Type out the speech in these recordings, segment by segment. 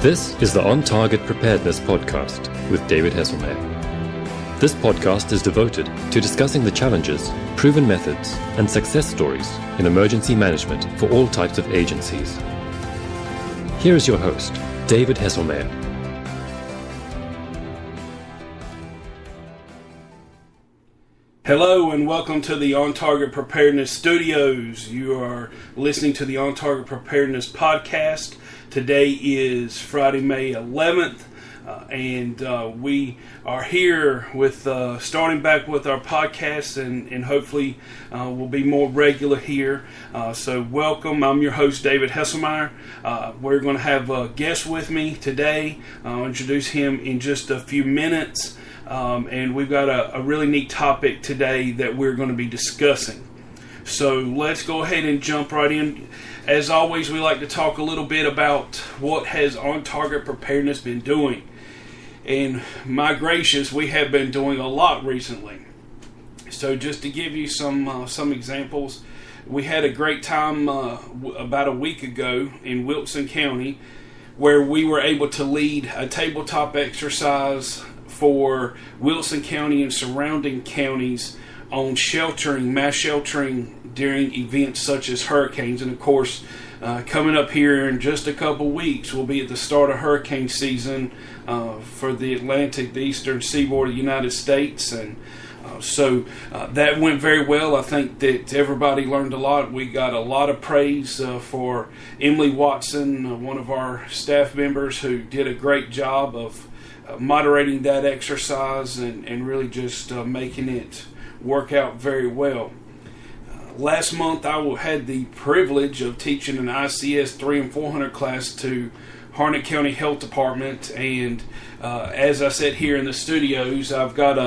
This is the On Target Preparedness podcast with David Hesselmeyer. This podcast is devoted to discussing the challenges, proven methods, and success stories in emergency management for all types of agencies. Here is your host, David Hesselmeyer. Hello and welcome to the On Target Preparedness Studios. You are listening to the On Target Preparedness podcast. Today is Friday, May 11th, and we are here with starting back with our podcast, and hopefully we'll be more regular here. So welcome. I'm your host, David Hesselmeyer. We're going to have a guest with me today. I'll introduce him in just a few minutes. And we've got a really neat topic today that we're going to be discussing. So let's go ahead and jump right in. As always, we like to talk a little bit about what has On Target Preparedness been doing. And my gracious, we have been doing a lot recently. So just to give you some examples, we had a great time about a week ago in Wilson County where we were able to lead a tabletop exercise for Wilson County and surrounding counties on sheltering, mass sheltering during events such as hurricanes. And of course, coming up here in just a couple weeks, we'll be at the start of hurricane season for the Atlantic, the eastern seaboard of the United States. And so that went very well. I think that everybody learned a lot. We got a lot of praise for Emily Watson, one of our staff members, who did a great job of moderating that exercise and really just making it work out very well. Last month I had the privilege of teaching an ICS 3 and 400 class to Harnett County Health Department, and as I said here in the studios, I've got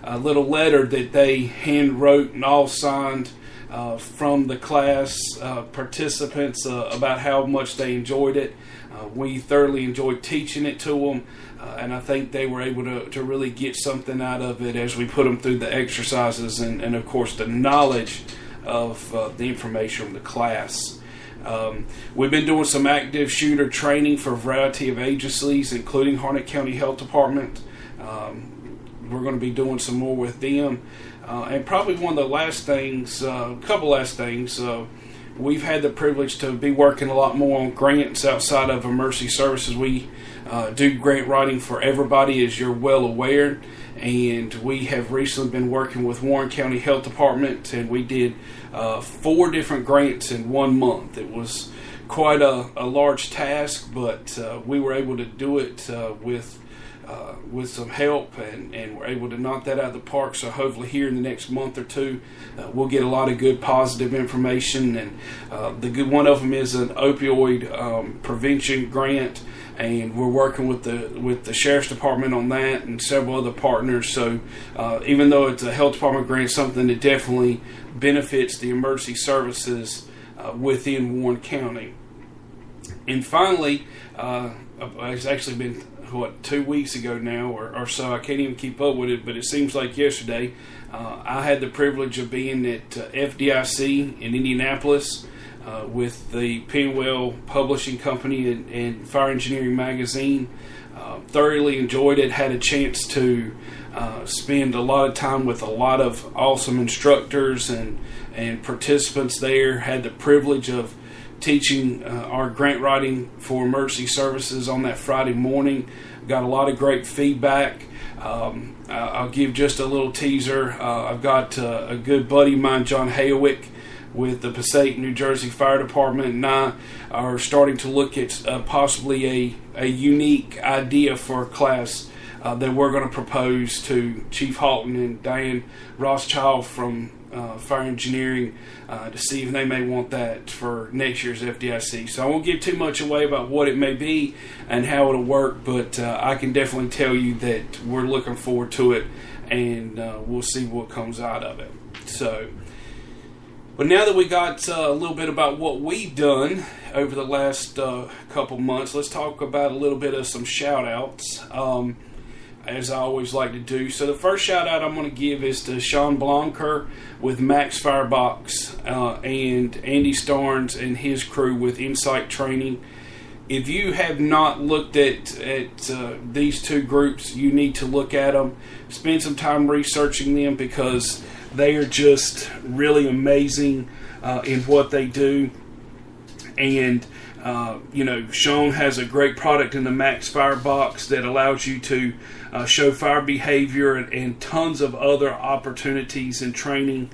a little letter that they hand wrote and all signed from the class participants about how much they enjoyed it. We thoroughly enjoyed teaching it to them, and I think they were able to really get something out of it as we put them through the exercises and of course the knowledge of the information from the class. We've been doing some active shooter training for a variety of agencies, including Harnett County Health Department. We're going to be doing some more with them. And probably one of the last things, couple last things, we've had the privilege to be working a lot more on grants outside of emergency services. We do grant writing for everybody, as you're well aware, and we have recently been working with Warren County Health Department, and we did 4 different grants in 1 month. It was quite a large task, but we were able to do it with some help, and we're able to knock that out of the park. So hopefully here in the next month or two, we'll get a lot of good positive information. And the good one of them is an opioid prevention grant, and we're working with the Sheriff's Department on that and several other partners. So even though it's a health department grant, something that definitely benefits the emergency services within Warren County. And finally, it's actually been 2 weeks ago now or so. I can't even keep up with it, but it seems like yesterday. I had the privilege of being at FDIC in Indianapolis with the Penwell Publishing Company and Fire Engineering Magazine. Thoroughly enjoyed it. Had a chance to spend a lot of time with a lot of awesome instructors and participants there. Had the privilege of teaching our grant writing for emergency services on that Friday morning. Got a lot of great feedback. I'll give just a little teaser. I've got a good buddy of mine, John Hayowick, with the Passaic, New Jersey Fire Department, and I are starting to look at possibly a unique idea for a class that we're going to propose to Chief Halton and Diane Rothschild from Fire Engineering to see if they may want that for next year's FDIC. So I won't give too much away about what it may be and how it'll work, but I can definitely tell you that we're looking forward to it, and we'll see what comes out of it. So, but now that we got a little bit about what we've done over the last couple months, let's talk about a little bit of some shout-outs. As I always like to do. So the first shout out I'm going to give is to Sean Blomker with Max Firebox and Andy Starnes and his crew with Insight Training. if you have not looked at these two groups, you need to look at them. Spend some time researching them because they are just really amazing in what they do. And Sean has a great product in the Max Fire Box that allows you to show fire behavior and tons of other opportunities and training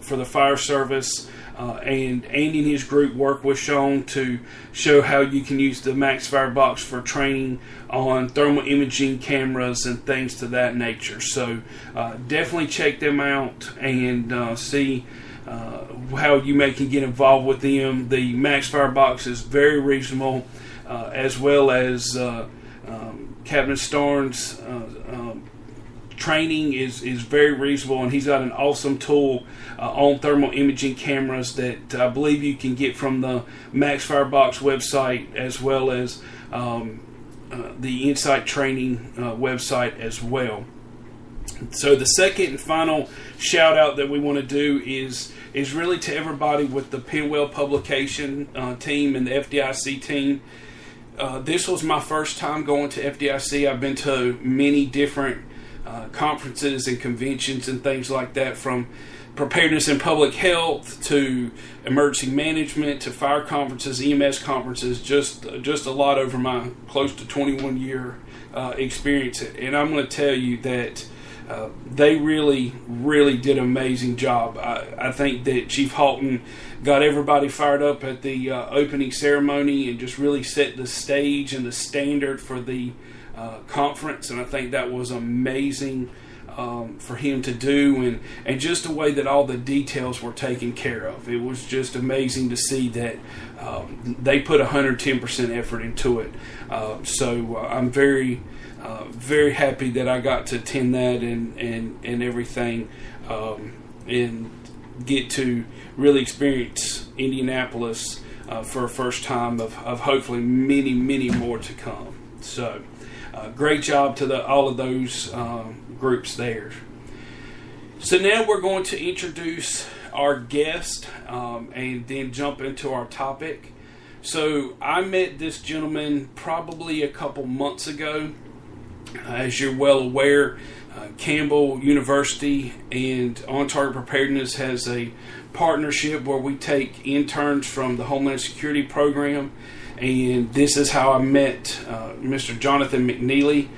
for the fire service. And Andy and his group work with Sean to show how you can use the Max Fire Box for training on thermal imaging cameras and things to that nature. So definitely check them out and see how you can get involved with them. The Max Fire Box is very reasonable, as well as Captain Starnes' training is very reasonable, and he's got an awesome tool on thermal imaging cameras that I believe you can get from the Max Fire Box website, as well as the Insight Training website as well. So the second and final shout out that we want to do is really to everybody with the Penwell publication team and the FDIC team. This was my first time going to FDIC. I've been to many different conferences and conventions and things like that, from preparedness and public health to emergency management to fire conferences, EMS conferences, just a lot over my close to 21 year experience. And I'm going to tell you that they really, really did an amazing job. I think that Chief Halton got everybody fired up at the opening ceremony and just really set the stage and the standard for the conference, and I think that was amazing for him to do, and just the way that all the details were taken care of. It was just amazing to see that they put 110% effort into it. So I'm very happy that I got to attend that and everything, and get to really experience Indianapolis for a first time of hopefully many, many more to come. So great job to all of those groups there. So now we're going to introduce our guest and then jump into our topic. So I met this gentleman probably a couple months ago. As you're well aware, Campbell University and On Target Preparedness has a partnership where we take interns from the Homeland Security program, and this is how I met Mr. Jonathan McNeely.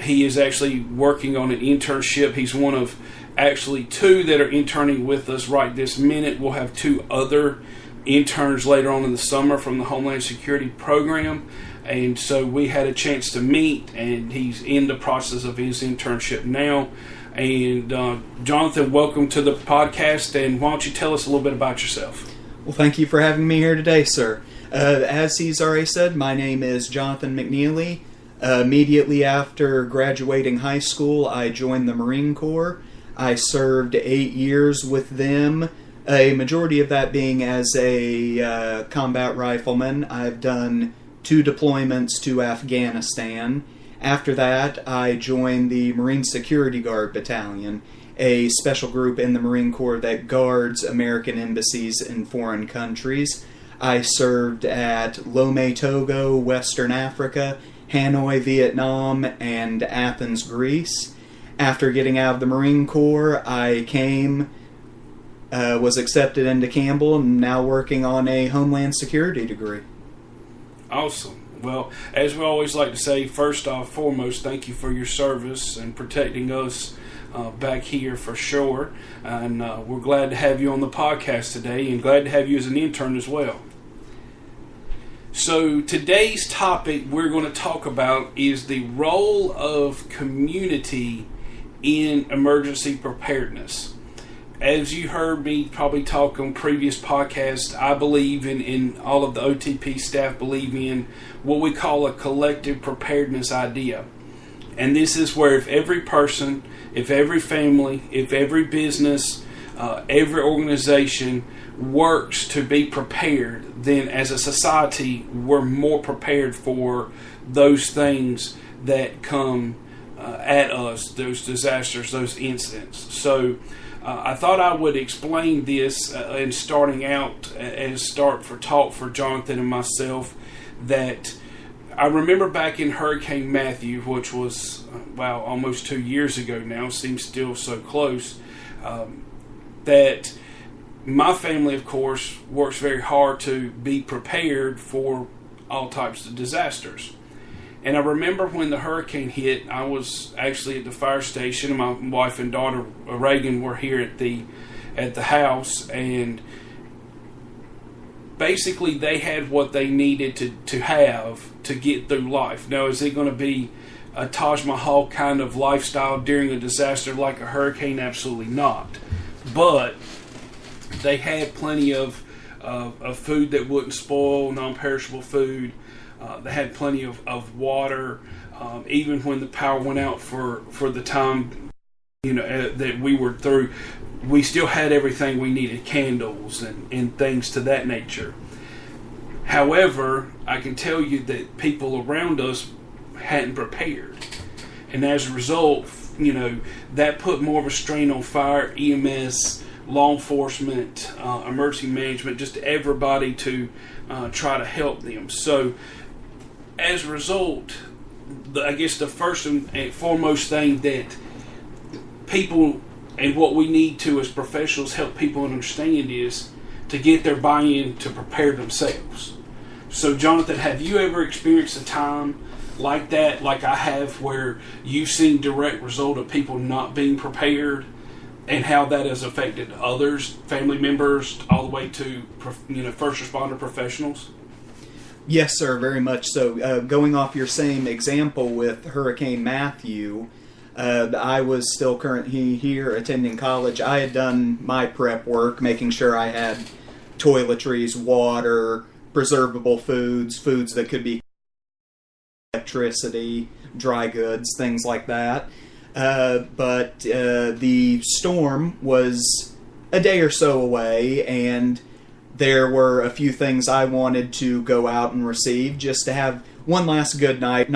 He is actually working on an internship. He's one of actually two that are interning with us right this minute. We'll have two other interns later on in the summer from the Homeland Security program. And so we had a chance to meet, and he's in the process of his internship now. And Jonathan, welcome to the podcast, and why don't you tell us a little bit about yourself? Well, thank you for having me here today, sir. As he's already said, my name is Jonathan McNeely. Immediately after graduating high school, I joined the Marine Corps. I served 8 years with them, a majority of that being as a combat rifleman. I've done 2 deployments to Afghanistan. After that, I joined the Marine Security Guard Battalion, a special group in the Marine Corps that guards American embassies in foreign countries. I served at Lomé, Togo, Western Africa, Hanoi, Vietnam, and Athens, Greece. After getting out of the Marine Corps, I was accepted into Campbell, and now working on a Homeland Security degree. Awesome. Well, as we always like to say, first off, foremost, thank you for your service and protecting us back here for sure. And we're glad to have you on the podcast today, and glad to have you as an intern as well. So today's topic we're going to talk about is the role of community in emergency preparedness. As you heard me probably talk on previous podcasts, I believe in all of the OTP staff believe in what we call a collective preparedness idea. And this is where if every person, if every family, if every business, every organization works to be prepared, then as a society, we're more prepared for those things that come at us, those disasters, those incidents. So I thought I would explain this in starting out as start for talk for Jonathan and myself, that I remember back in Hurricane Matthew, which was, almost 2 years ago now, seems still so close, that my family, of course, works very hard to be prepared for all types of disasters. And I remember when the hurricane hit, I was actually at the fire station, and my wife and daughter Reagan were here at the house, and basically they had what they needed to have to get through life. Now, is it going to be a Taj Mahal kind of lifestyle during a disaster like a hurricane? Absolutely not. But they had plenty of food that wouldn't spoil, non-perishable food. They had plenty of water. Even when the power went out for the time that we were through, we still had everything we needed, candles and things to that nature. However, I can tell you that people around us hadn't prepared. And as a result, that put more of a strain on fire, EMS, law enforcement, emergency management, just everybody to try to help them. So as a result, I guess the first and foremost thing that people and what we need to as professionals help people understand is to get their buy-in to prepare themselves. So Jonathan, have you ever experienced a time like that, like I have, where you've seen direct result of people not being prepared and how that has affected others, family members, all the way to first responder professionals? Yes, sir, very much so. Going off your same example with Hurricane Matthew, I was still currently here attending college. I had done my prep work, making sure I had toiletries, water, preservable foods that could be electricity, dry goods, things like that. But the storm was a day or so away, and there were a few things I wanted to go out and receive just to have one last good night.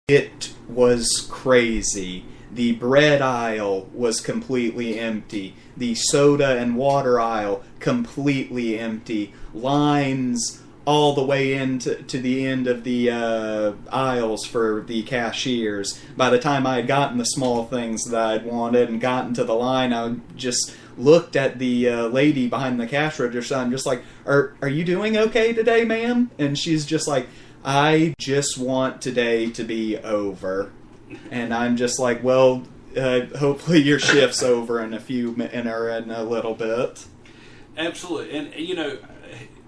It was crazy. The bread aisle was completely empty. The soda and water aisle completely empty. Lines all the way into the end of the aisles for the cashiers. By the time I had gotten the small things that I'd wanted and gotten to the line, I just looked at the lady behind the cash register. I'm just like, are you doing okay today, ma'am? And she's just like, I just want today to be over. And I'm just like, well, hopefully your shift's over in a little bit. Absolutely. And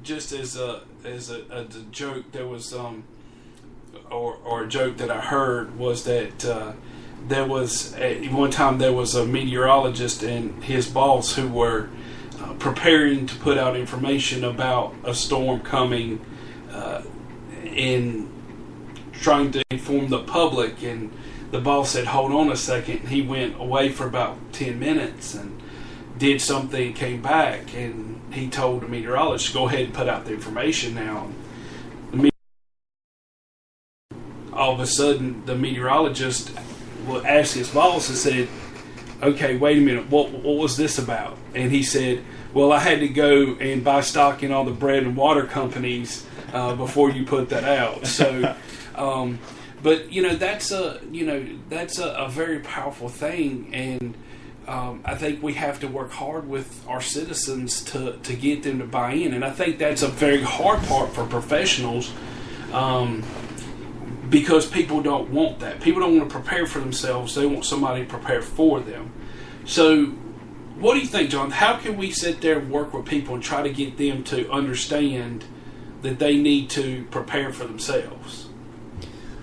just as a joke, there was or a joke that I heard was that there was one time there was a meteorologist and his boss who were preparing to put out information about a storm coming, in trying to inform the public, and the boss said, hold on a second. He went away for about 10 minutes and did something, came back, and he told the meteorologist, go ahead and put out the information now. All of a sudden, the meteorologist asked his boss and said, okay, wait a minute, what was this about? And he said, well, I had to go and buy stock in all the bread and water companies before you put that out. So, but that's a very powerful thing, and I think we have to work hard with our citizens to get them to buy in, and I think that's a very hard part for professionals, because people don't want that. People don't want to prepare for themselves. They want somebody to prepare for them. So what do you think, John? How can we sit there and work with people and try to get them to understand that they need to prepare for themselves?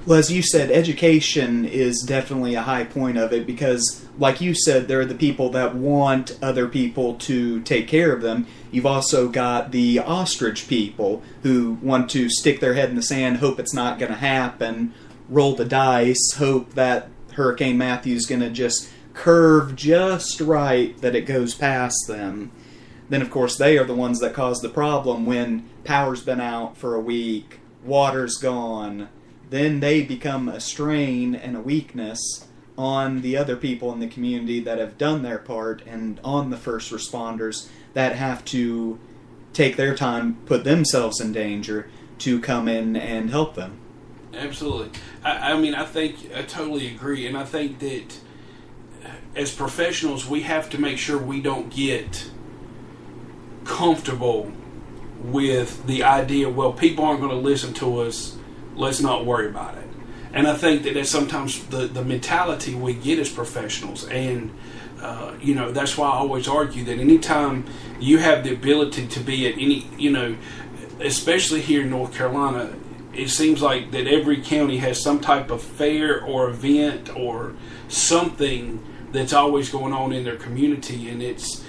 Well, as you said, education is definitely a high point of it, because, like you said, there are the people that want other people to take care of them. You've also got the ostrich people who want to stick their head in the sand, hope it's not going to happen, roll the dice, hope that Hurricane Matthew's going to just curve just right that it goes past them. Then, of course, they are the ones that cause the problem when power's been out for a week, water's gone, then they become a strain and a weakness on the other people in the community that have done their part, and on the first responders that have to take their time, put themselves in danger to come in and help them. Absolutely. I mean, I totally agree, and I think that as professionals, we have to make sure we don't get comfortable with the idea, well, people aren't going to listen to us, let's not worry about it. And I think that that's sometimes the mentality we get as professionals. And, that's why I always argue that anytime you have the ability to be at any, especially here in North Carolina, it seems like that every county has some type of fair or event or something that's always going on in their community. And it's,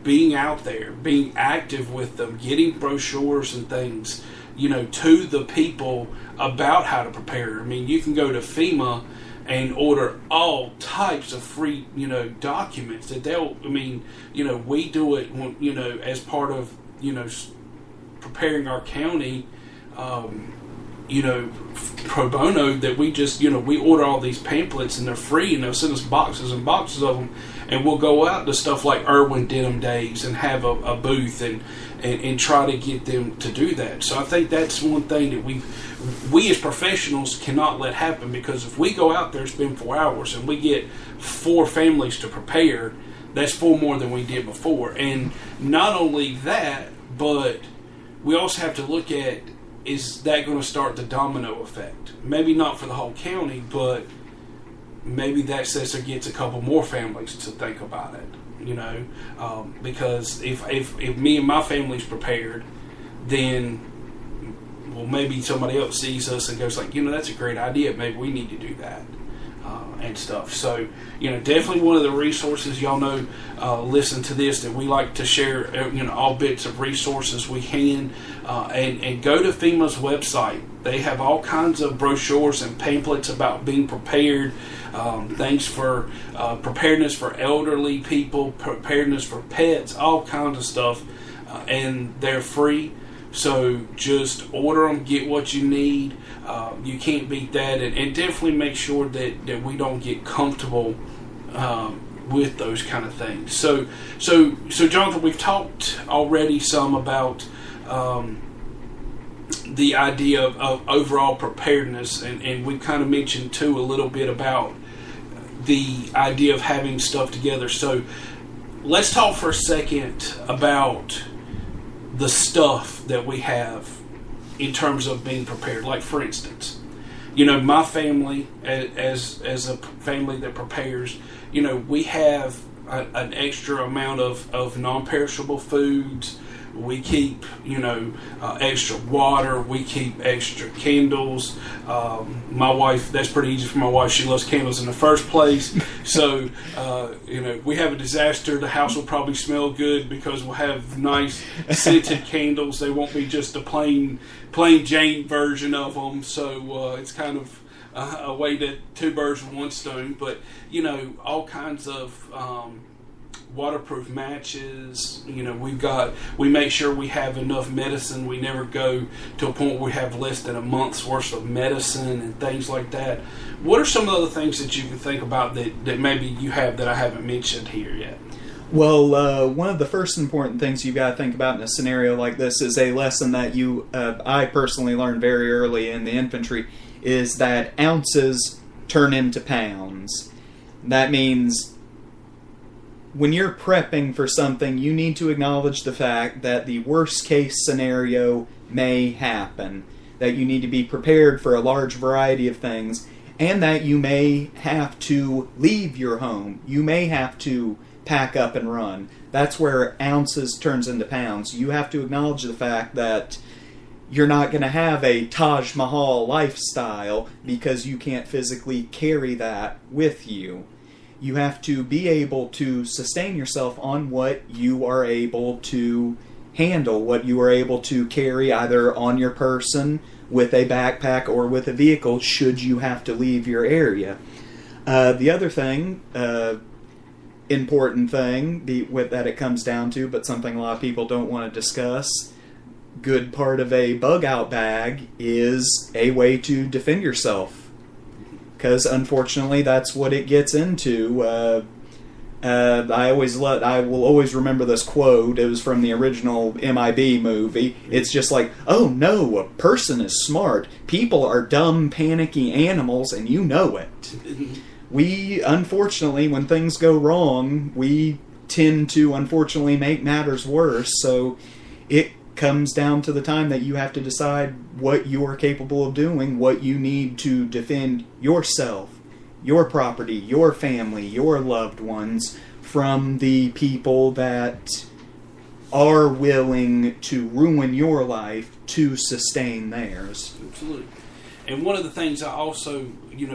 being out there, being active with them, getting brochures and things, to the people about how to prepare. I mean, you can go to FEMA and order all types of free, documents that we do it, as part of, preparing our county, pro bono, that we just, we order all these pamphlets and they're free, and they'll send us boxes and boxes of them, and we'll go out to stuff like Irwin Denim Days and have a booth and try to get them to do that. So I think that's one thing that we as professionals cannot let happen, because if we go out there, spend 4 hours, and we get 4 families to prepare, that's 4 more than we did before. And not only that, but we also have to look at, is that going to start the domino effect? Maybe not for the whole county, but maybe that says it gets a couple more families to think about it. Because if me and my family's prepared, then, well, maybe somebody else sees us and goes like, that's a great idea. Maybe we need to do that, and stuff. So, definitely one of the resources, y'all know, listen to this, that we like to share, all bits of resources we can, and go to FEMA's website. They have all kinds of brochures and pamphlets about being prepared, things for preparedness for elderly people, preparedness for pets, all kinds of stuff, and they're free. So just order them, get what you need. You can't beat that, and definitely make sure that we don't get comfortable with those kind of things. So Jonathan, we've talked already some about the idea of overall preparedness, and we've kind of mentioned too a little bit about the idea of having stuff together. So let's talk for a second about the stuff that we have in terms of being prepared. Like, for instance, my family, as a family that prepares, we have an extra amount of non-perishable foods. We keep, extra water. We keep extra candles. My wife, that's pretty easy for my wife. She loves candles in the first place. So, we have a disaster. The house will probably smell good because we'll have nice scented candles. They won't be just a plain Jane version of them. So, it's kind of a way to 2 birds with 1 stone. But, all kinds of waterproof matches. We make sure we have enough medicine. We never go to a point where we have less than a month's worth of medicine and things like that. What are some of the other things that you can think about that maybe you have that I haven't mentioned here yet? Well, one of the first important things you've got to think about in a scenario like this is a lesson that I personally learned very early in the infantry, is that ounces turn into pounds. That means when you're prepping for something, you need to acknowledge the fact that the worst case scenario may happen, that you need to be prepared for a large variety of things, and that you may have to leave your home. You may have to pack up and run. That's where ounces turns into pounds. You have to acknowledge the fact that you're not going to have a Taj Mahal lifestyle because you can't physically carry that with you. You have to be able to sustain yourself on what you are able to handle, what you are able to carry either on your person, with a backpack, or with a vehicle should you have to leave your area. The other thing, important thing that it comes down to, but something a lot of people don't want to discuss, good part of a bug-out bag is a way to defend yourself. Because, unfortunately, that's what it gets into. I will always remember this quote. It was from the original MIB movie. It's just like, oh no, a person is smart. People are dumb, panicky animals, and you know it. We, unfortunately, when things go wrong, we tend to, unfortunately, make matters worse. So it comes down to the time that you have to decide what you are capable of doing, what you need to defend yourself, your property, your family, your loved ones from the people that are willing to ruin your life to sustain theirs. Absolutely. And one of the things I also,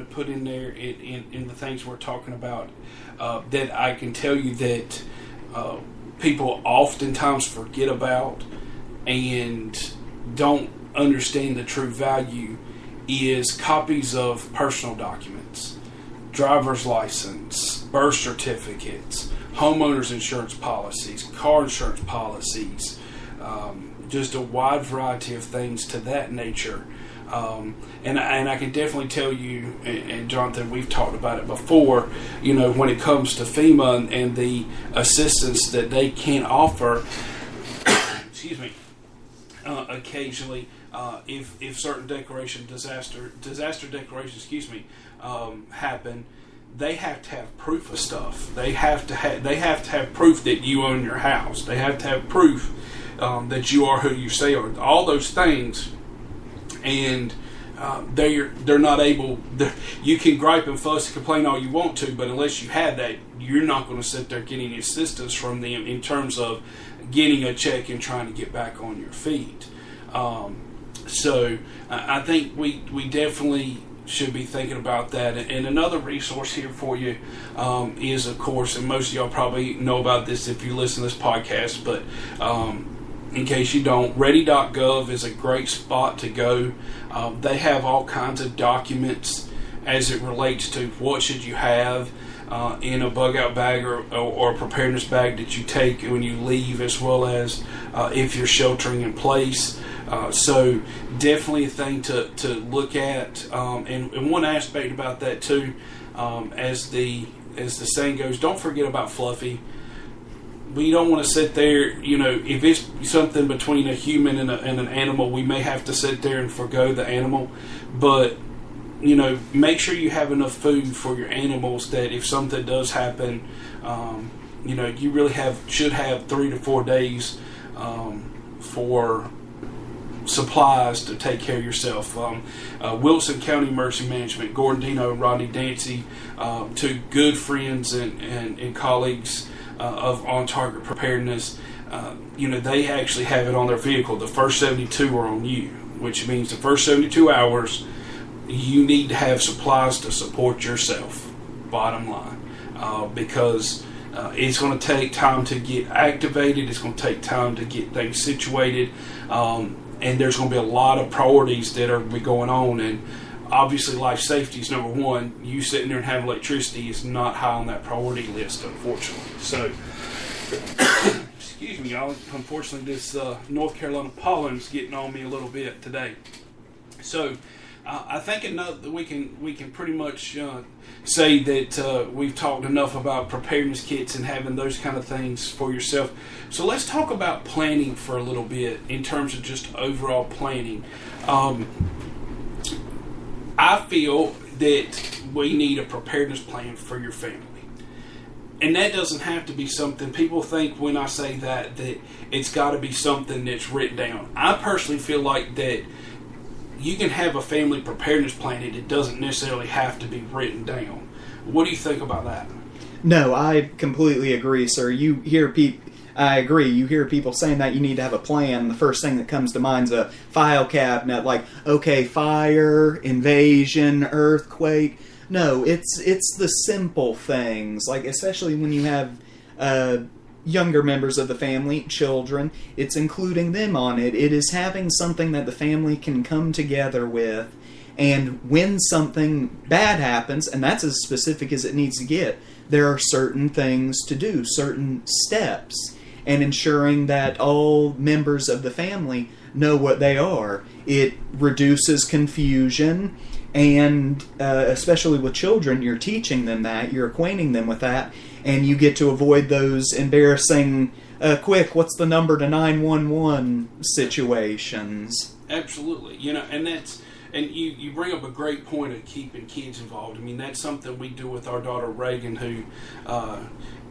put in there in the things we're talking about, that I can tell you that people oftentimes forget about and don't understand the true value is copies of personal documents, driver's license, birth certificates, homeowners insurance policies, car insurance policies, just a wide variety of things to that nature. And I can definitely tell you, and Jonathan, we've talked about it before, when it comes to FEMA and the assistance that they can offer, excuse me, occasionally, if certain disaster declarations, happen, they have to have proof of stuff. They have to have proof that you own your house. They have to have proof that you are who you say are. All those things, and they're not able. You can gripe and fuss and complain all you want to, but unless you have that, you're not going to sit there getting assistance from them in terms of getting a check and trying to get back on your feet. So I think we definitely should be thinking about that. And another resource here for you is, of course, and most of y'all probably know about this if you listen to this podcast, but in case you don't, ready.gov is a great spot to go. They have all kinds of documents as it relates to what should you have in a bug-out bag or a preparedness bag that you take when you leave, as well as if you're sheltering in place. So definitely a thing to look at. And one aspect about that too, as the saying goes, don't forget about Fluffy. We don't want to sit there, if it's something between a human and an animal, we may have to sit there and forgo the animal. But, make sure you have enough food for your animals that if something does happen, you really should have 3 to 4 days for supplies to take care of yourself. Wilson County Emergency Management, Gordon Dino and Rodney Dancy, two good friends and colleagues of On Target Preparedness, they actually have it on their vehicle. The first 72 are on you, which means the first 72 hours you need to have supplies to support yourself, bottom line, because it's going to take time to get activated. It's going to take time to get things situated, and there's going to be a lot of priorities that are going on. And obviously, life safety is number one. You sitting there and having electricity is not high on that priority list, unfortunately. So, excuse me, y'all. Unfortunately, this North Carolina pollen is getting on me a little bit today. So, I think enough that we can pretty much say that we've talked enough about preparedness kits and having those kind of things for yourself. So let's talk about planning for a little bit in terms of just overall planning. I feel that we need a preparedness plan for your family. And that doesn't have to be something, people think when I say that it's got to be something that's written down. I personally feel like that you can have a family preparedness plan and it doesn't necessarily have to be written down. What do you think about that? No, I completely agree, sir. I agree. You hear people saying that you need to have a plan. The first thing that comes to mind is a file cabinet, like, okay, fire, invasion, earthquake. No, it's the simple things, like especially when you have younger members of the family, children, it's including them on it. It is having something that the family can come together with, and when something bad happens, and that's as specific as it needs to get, there are certain things to do, certain steps, and ensuring that all members of the family know what they are. It reduces confusion, and especially with children, you're teaching them that, you're acquainting them with that, and you get to avoid those embarrassing, quick, what's the number to 911 situations. Absolutely. And you bring up a great point of keeping kids involved. I mean, that's something we do with our daughter Reagan, who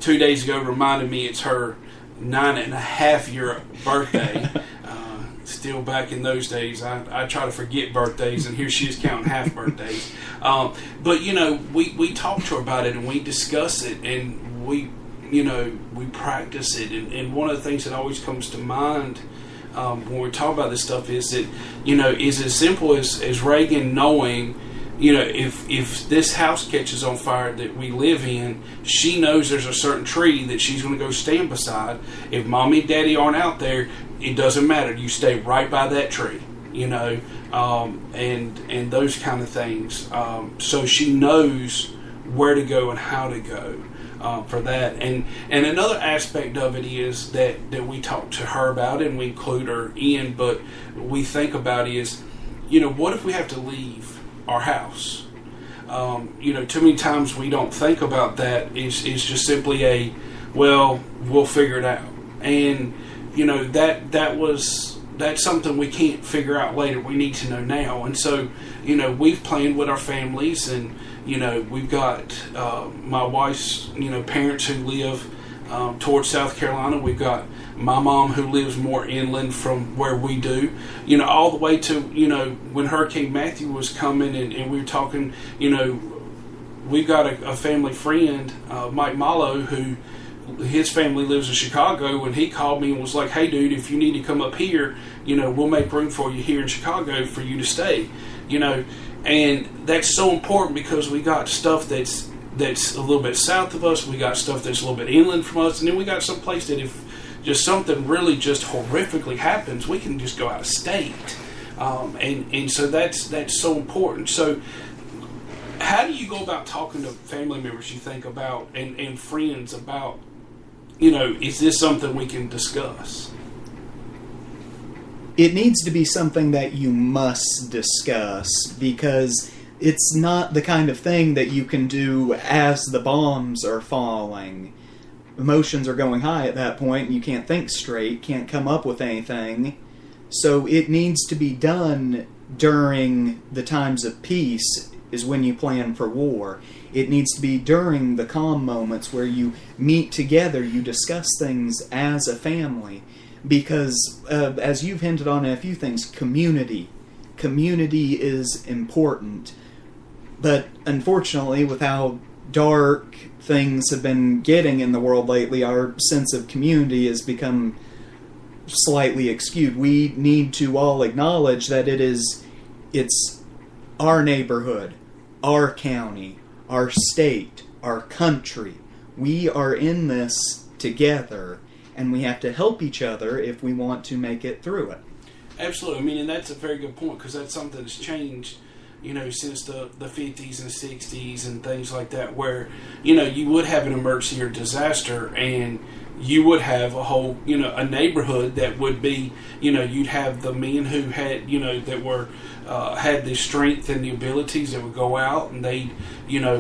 2 days ago reminded me it's her 9.5-year birthday. Still back in those days, I try to forget birthdays, and here she is counting half birthdays. But we talk to her about it, and we discuss it, and we practice it. And one of the things that always comes to mind when we talk about this stuff is that, is as simple as Reagan knowing, if this house catches on fire that we live in, she knows there's a certain tree that she's going to go stand beside. If mommy and daddy aren't out there, it doesn't matter. You stay right by that tree, and those kind of things. So she knows where to go and how to go. For that, and another aspect of it is that we talk to her about, and we include her in, but we think about is, what if we have to leave our house? Too many times we don't think about that. It's just simply we'll figure it out, and that's something we can't figure out later. We need to know now, and so we've planned with our families, and we've got my wife's, parents who live towards South Carolina. We've got my mom who lives more inland from where we do, all the way to, when Hurricane Matthew was coming and we were talking, we've got a family friend, Mike Mallow, who his family lives in Chicago, and he called me and was like, hey dude, if you need to come up here, we'll make room for you here in Chicago for you to stay, and that's so important because we got stuff that's a little bit south of us, we got stuff that's a little bit inland from us, and then we got some place that if just something really just horrifically happens, we can just go out of state, and so that's so important. So how do you go about talking to family members, you think, about and friends about, is this something we can discuss? It needs to be something that you must discuss, because it's not the kind of thing that you can do as the bombs are falling. Emotions are going high at that point, and you can't think straight, can't come up with anything. So it needs to be done during the times of peace is when you plan for war. It needs to be during the calm moments where you meet together, you discuss things as a family. Because, as you've hinted on in a few things, community is important. But unfortunately, with how dark things have been getting in the world lately, our sense of community has become slightly skewed. We need to all acknowledge that it's our neighborhood, our county, our state, our country. We are in this together, and we have to help each other if we want to make it through it. Absolutely. I mean, and that's a very good point, because that's something that's changed, since the 50s and 60s and things like that, where, you would have an emergency or disaster, and you would have a whole, a neighborhood that would be, you'd have the men who had, that were, had the strength and the abilities that would go out and they'd,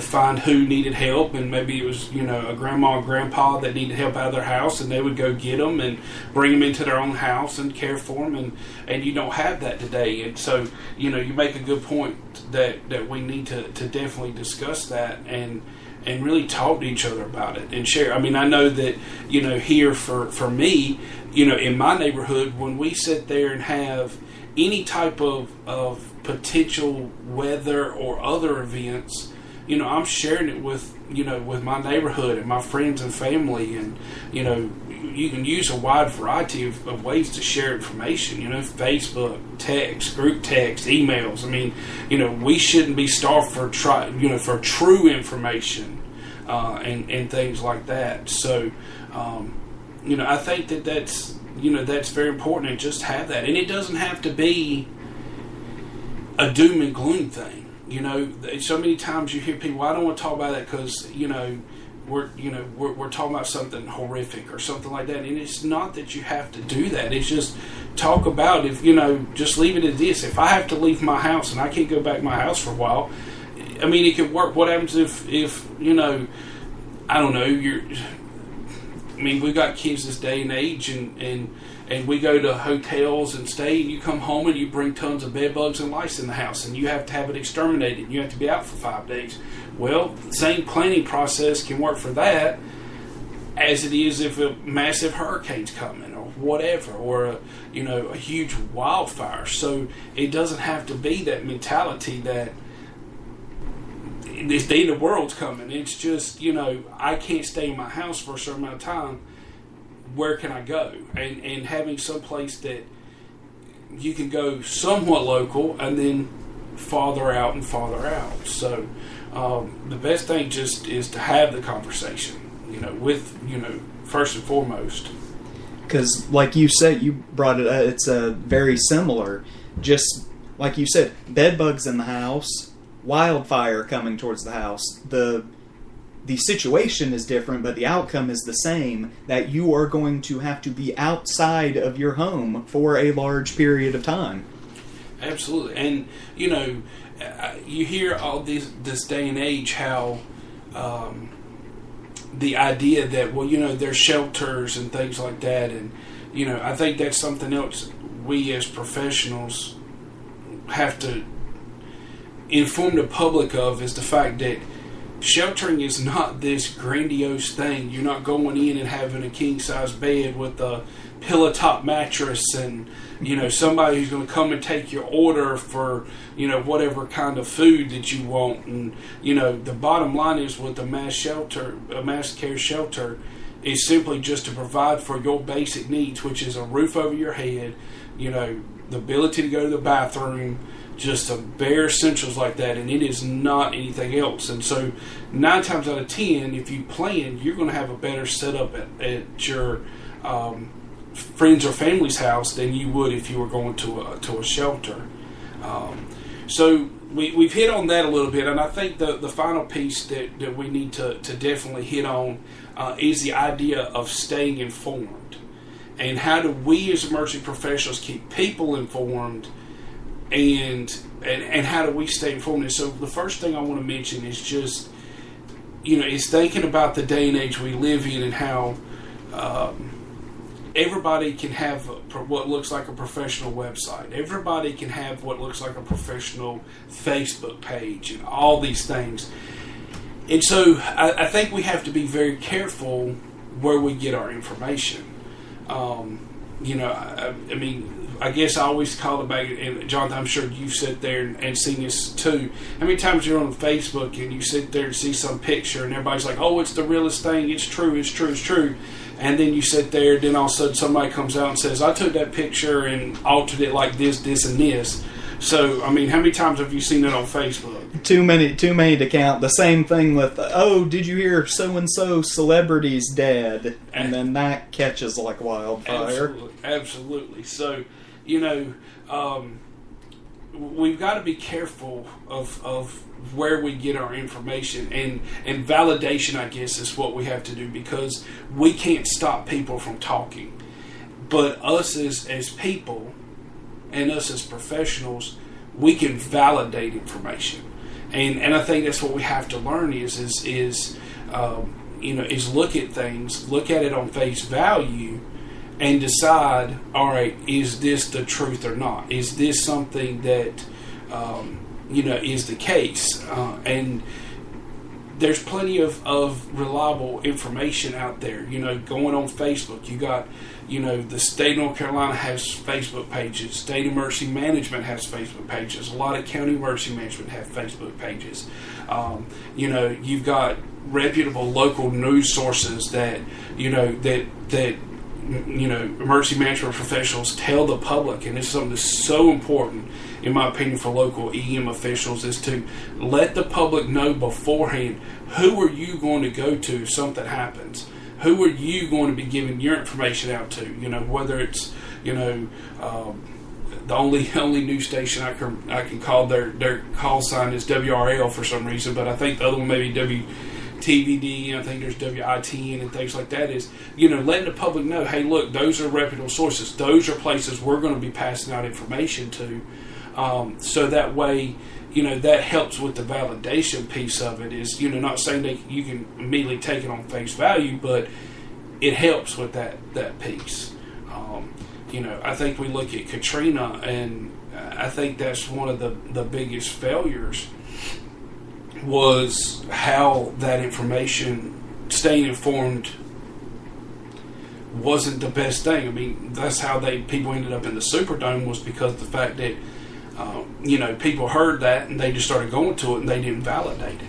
find who needed help, and maybe it was, a grandma or grandpa that needed help out of their house, and they would go get them and bring them into their own house and care for them, and you don't have that today. And so, you make a good point that we need to definitely discuss that and really talk to each other about it and share. I mean, I know that, here for me, in my neighborhood, when we sit there and have any type of potential weather or other events, I'm sharing it with my neighborhood and my friends and family, and, you can use a wide variety of ways to share information, Facebook, text, group text, emails. I mean, we shouldn't be starved for true information, and things like that. So, I think that's very important, and just have that. And it doesn't have to be a doom and gloom thing. So many times you hear people, I don't want to talk about that because, we're talking about something horrific or something like that, and it's not that you have to do that. It's just talk about, if just leave it at this. If I have to leave my house and I can't go back to my house for a while, I mean, it could work. What happens if I don't know, we've got kids this day and age, and we go to hotels and stay, and you come home and you bring tons of bed bugs and lice in the house, and you have to have it exterminated. You have to be out for 5 days. Well, the same planning process can work for that as it is if a massive hurricane's coming or whatever, or a huge wildfire. So it doesn't have to be that mentality that this day the world's coming. It's just, I can't stay in my house for a certain amount of time. Where can I go? And having some place that you can go somewhat local and then farther out and farther out. So the best thing just is to have the conversation, with, first and foremost. Because, like you said, you brought it up, it's very similar. Just like you said, bed bugs in the house, wildfire coming towards the house. The situation is different, but the outcome is the same, that you are going to have to be outside of your home for a large period of time. Absolutely. And, you hear all this day and age how the idea that, there's shelters and things like that. And, I think that's something else we as professionals have to inform the public of, is the fact that sheltering is not this grandiose thing. You're not going in and having a king-size bed with a pillow top mattress and, somebody who's going to come and take your order for, whatever kind of food that you want. And, the bottom line is, with a mass care shelter is simply just to provide for your basic needs, which is a roof over your head, the ability to go to the bathroom, just the bare essentials like that, and it is not anything else. And so 9 times out of 10, if you plan, you're going to have a better setup at your friends or family's house than you would if you were going to a shelter. So we've hit on that a little bit, and I think the final piece that we need to definitely hit on is the idea of staying informed. And how do we as emergency professionals keep people informed, and how do we stay informed? And so the first thing I want to mention is just, is thinking about the day and age we live in, and how everybody can have what looks like a professional website. Everybody can have what looks like a professional Facebook page and all these things. And so I think we have to be very careful where we get our information. I guess I always call it back, and Jonathan, I'm sure you've sat there and seen this too. How many times you're on Facebook and you sit there and see some picture and everybody's like, oh, it's the realest thing, it's true, it's true, it's true. And then you sit there, then all of a sudden somebody comes out and says, I took that picture and altered it like this, this, and this. So, how many times have you seen it on Facebook? Too many to count. The same thing with, did you hear so-and-so celebrity's dead? And then that catches like wildfire. Absolutely. So, we've got to be careful of where we get our information, and validation, I guess, is what we have to do, because we can't stop people from talking. But us as people and us as professionals, we can validate information. And I think that's what we have to learn is look at things, look at it on face value, and decide, all right, is this the truth or not? Is this something that, is the case? And there's plenty of reliable information out there, going on Facebook. You got, the state of North Carolina has Facebook pages. State Emergency Management has Facebook pages. A lot of county emergency management have Facebook pages. You've got reputable local news sources that, emergency management professionals tell the public, and it's something that's so important, in my opinion, for local EM officials, is to let the public know beforehand, who are you going to go to if something happens? Who are you going to be giving your information out to? Whether it's, the only news station I can call their call sign is WRL for some reason, but I think the other one may be TVD, I think there's WITN and things like that, is, you know, letting the public know, hey, look, those are reputable sources. Those are places we're going to be passing out information to. So that way, you know, that helps with the validation piece of it. Is, you know, not saying that you can immediately take it on face value, but it helps with that piece. You know, I think we look at Katrina, and I think that's one of the biggest failures was how that information, staying informed, wasn't the best thing. I mean, that's how people ended up in the Superdome, was because of the fact that you know, people heard that and they just started going to it and they didn't validate it.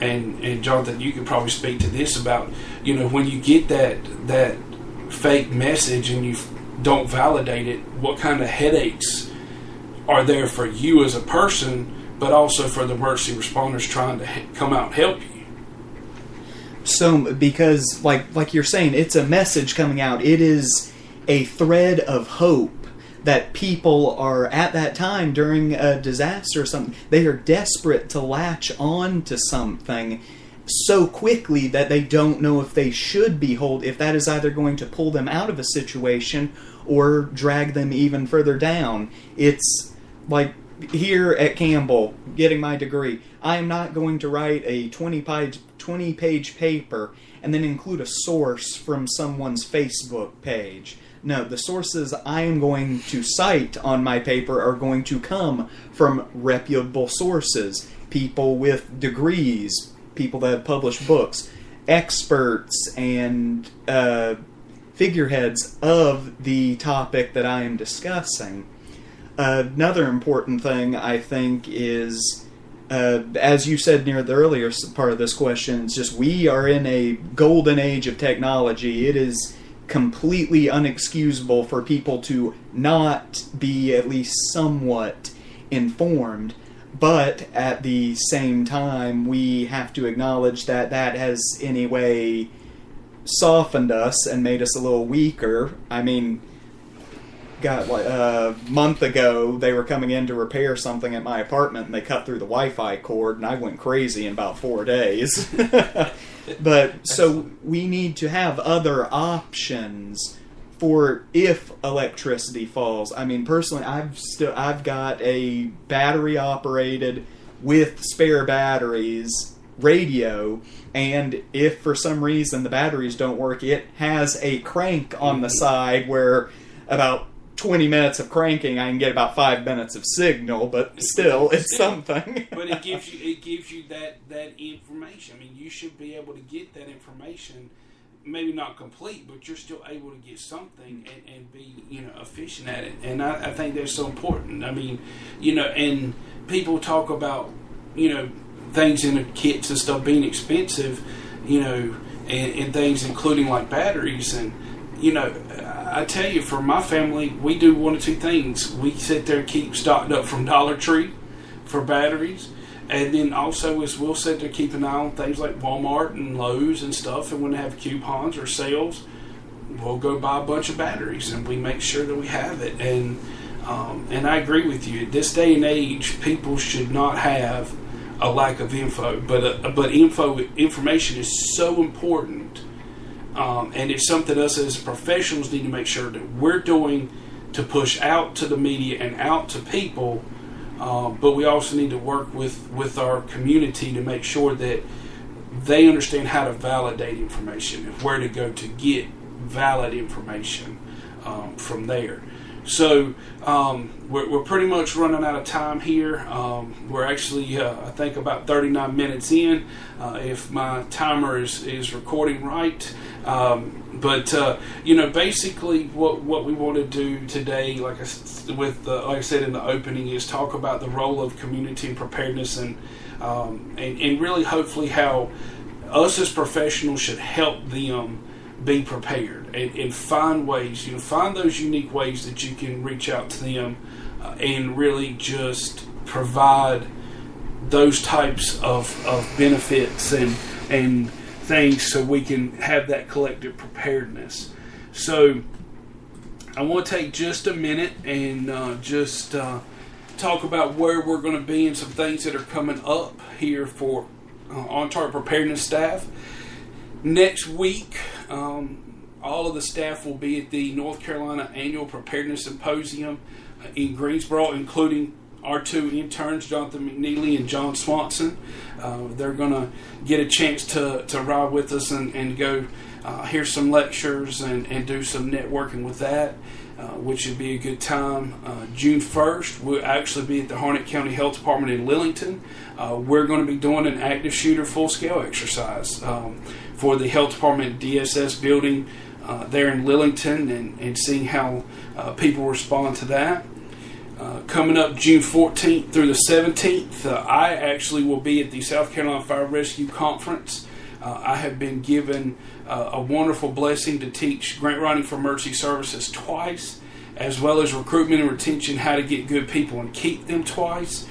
And Jonathan, you could probably speak to this about, you know, when you get that fake message and you don't validate it, what kind of headaches are there for you as a person, but also for the emergency responders trying to come out and help you? So, because like you're saying, it's a message coming out. It is a thread of hope that people are, at that time during a disaster or something, they are desperate to latch on to something so quickly that they don't know if they should be if that is either going to pull them out of a situation or drag them even further down. It's like here at Campbell, getting my degree, I am not going to write a 20-page paper and then include a source from someone's Facebook page. No, the sources I am going to cite on my paper are going to come from reputable sources, people with degrees, people that have published books, experts, and figureheads of the topic that I am discussing. Another important thing, I think, is, as you said near the earlier part of this question, it's just we are in a golden age of technology. It is completely unexcusable for people to not be at least somewhat informed, but at the same time we have to acknowledge that that has in a way softened us and made us a little weaker. I mean, a month ago they were coming in to repair something at my apartment and they cut through the Wi-Fi cord and I went crazy in about 4 days. But so we need to have other options for if electricity falls. I mean, personally, I've got a battery operated with spare batteries radio, and if for some reason the batteries don't work, it has a crank on the side where about 20 minutes of cranking, I can get about 5 minutes of signal, but still, it's something. But it gives you that information. I mean, you should be able to get that information, maybe not complete, but you're still able to get something and be, you know, efficient at it. And I think that's so important. I mean, you know, and people talk about, you know, things in the kits and stuff being expensive, you know, and things including like batteries. And, you know, I tell you, for my family, we do one of two things. We sit there and keep stocked up from Dollar Tree for batteries. And then also is we'll sit there and keep an eye on things like Walmart and Lowe's and stuff. And when they have coupons or sales, we'll go buy a bunch of batteries and we make sure that we have it. And I agree with you. At this day and age, people should not have a lack of info. But information is so important. And it's something us as professionals need to make sure that we're doing to push out to the media and out to people, but we also need to work with our community to make sure that they understand how to validate information and where to go to get valid information from there. So we're pretty much running out of time here. We're actually, I think, about 39 minutes in, if my timer is recording right. But you know, basically, what we want to do today, like I said in the opening, is talk about the role of community and preparedness, and really, hopefully, how us as professionals should help them be prepared and find ways, find those unique ways that you can reach out to them and really just provide those types of benefits and things so we can have that collective preparedness. So I want to take just a minute and talk about where we're going to be and some things that are coming up here for on-target preparedness staff. Next week, all of the staff will be at the North Carolina Annual Preparedness Symposium in Greensboro, including our two interns, Jonathan McNeely and John Swanson. They're going to get a chance to ride with us and go hear some lectures and do some networking with that, which should be a good time. June 1st, we'll actually be at the Harnett County Health Department in Lillington. We're going to be doing an active shooter full-scale exercise for the Health Department DSS building there in Lillington and seeing how people respond to that. Coming up June 14th through the 17th, I actually will be at the South Carolina Fire Rescue Conference. I have been given a wonderful blessing to teach grant writing for emergency services twice, as well as recruitment and retention, how to get good people and keep them twice.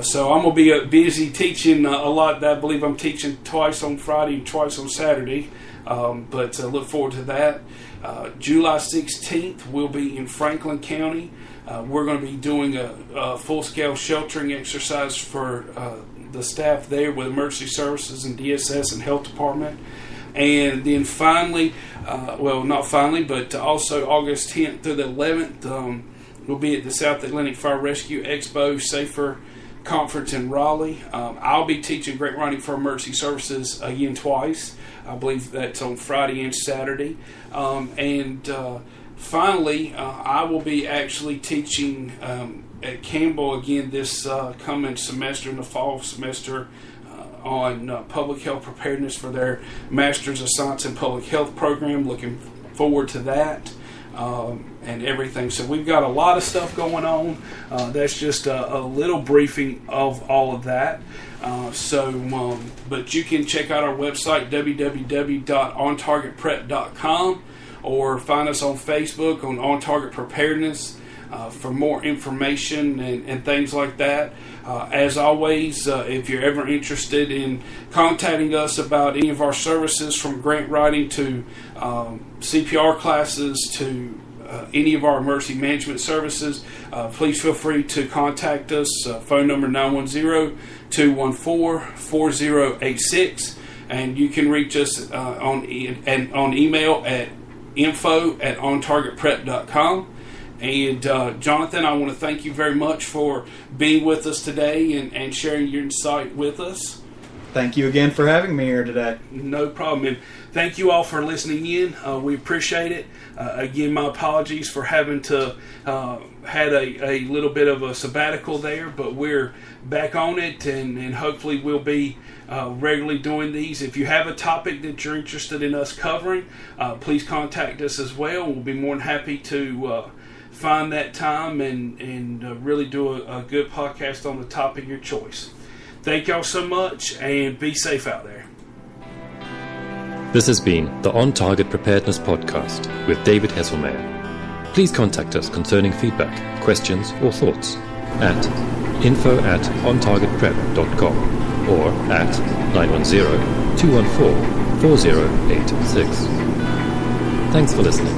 So I'm going to be busy teaching a lot. I believe I'm teaching twice on Friday and twice on Saturday, but look forward to that. July 16th, we'll be in Franklin County. We're going to be doing a full-scale sheltering exercise for the staff there with emergency services and DSS and health department. And then finally, not finally, but also August 10th through the 11th, we'll be at the South Atlantic Fire Rescue Expo Safer Conference in Raleigh. I'll be teaching grant writing for emergency services again twice. I believe that's on Friday and Saturday. Finally, I will be actually teaching at Campbell again this coming semester, in the fall semester, on public health preparedness for their Master's of Science in Public Health program. Looking forward to that and everything. So we've got a lot of stuff going on. That's just a little briefing of all of that. But you can check out our website, www.ontargetprep.com, or find us on Facebook on On Target Preparedness for more information and things like that. As always, if you're ever interested in contacting us about any of our services, from grant writing to CPR classes to any of our emergency management services, please feel free to contact us. Phone number 910-214-4086, and you can reach us on email at info@ontargetprep.com. And Jonathan, I want to thank you very much for being with us today and sharing your insight with us. Thank you again for having me here today. No problem. And thank you all for listening in. We appreciate it. Again, my apologies for having to had a little bit of a sabbatical there, but we're back on it, and hopefully we'll be regularly doing these. If you have a topic that you're interested in us covering, please contact us as well. We'll be more than happy to find that time and really do a good podcast on the topic of your choice. Thank y'all so much, and be safe out there. This has been the On Target Preparedness Podcast with David Hesselmeyer. Please contact us concerning feedback, questions, or thoughts at info@ontargetprep.com or at 910-214-4086. Thanks for listening.